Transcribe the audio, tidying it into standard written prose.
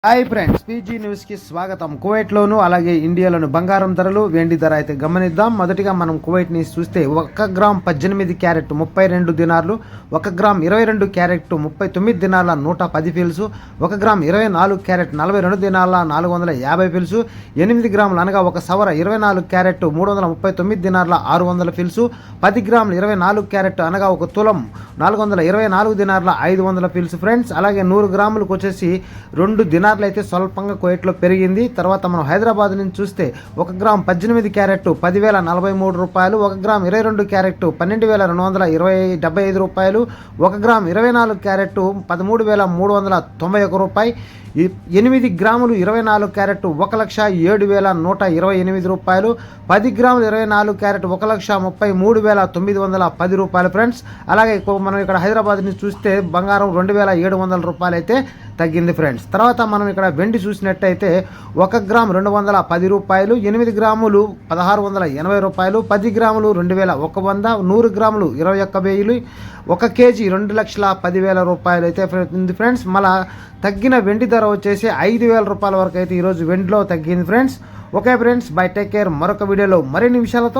Hi friends, PG న్యూస్కి స్వాగతం. కువైట్లోను అలాగే ఇండియాలోను బంగారం ధరలు, వెండి ధర అయితే గమనిద్దాం. మొదటిగా మనం కువైట్ ని చూస్తే 1 గ్రామ్ 18 క్యారెట్ 32 దినార్లు, 1 గ్రామ్ 22 క్యారెట్ 39 దినార్ల 110 ఫిల్స్, 1 గ్రామ్ 24 క్యారెట్ 42 దినార్ల 450 ఫిల్స్, 8 గ్రాములు అనగా 1 సవర 24 క్యారెట్ 339 దినార్ల 600 ఫిల్స్, 10 గ్రాములు 24 క్యారెట్ అనగా 1 తులం 424 దినార్ల 500 ఫిల్స్ ఫ్రెండ్స్. అలాగే 100 గ్రాములకు వచ్చేసి 2 దినార్లు అయితే స్వల్పంగా కువైట్లో పెరిగింది. తర్వాత మనం హైదరాబాద్ నుంచి చూస్తే 1 గ్రామ్ 18 క్యారెట్ 10,043 రూపాయలు, 1 గ్రామ్ 22 క్యారెట్ 12,275 రూపాయలు, 1 గ్రామ్ 24 క్యారెట్ 13,391 రూపాయి, 8 గ్రాములు 24 క్యారెట్ 1,07,128 రూపాయలు, 10 గ్రాములు 24 క్యారెట్ 1,33,910 రూపాయలు ఫ్రెండ్స్. అలాగే మనం ఇక్కడ హైదరాబాద్ నుంచి చూస్తే బంగారం 2,700 రూపాయలు అయితే తగ్గింది ఫ్రెండ్స్. తర్వాత మనం ఇక్కడ వెండి చూసినట్టయితే 1 గ్రామ్ 210 రూపాయలు, 8 గ్రాములు 1,680 రూపాయలు, 10 గ్రాములు 2,100, 100 గ్రాములు 21,000, 1 కేజీ 2,10,000 రూపాయలు అయితే ఉంది ఫ్రెండ్స్. మళ్ళా తగ్గిన వెండి ధర వచ్చేసి 5,000 రూపాయల వరకు అయితే ఈరోజు వెండిలో తగ్గింది friends. Okay friends, by, take care. మరొక వీడియోలో మరిన్ని విషయాలతో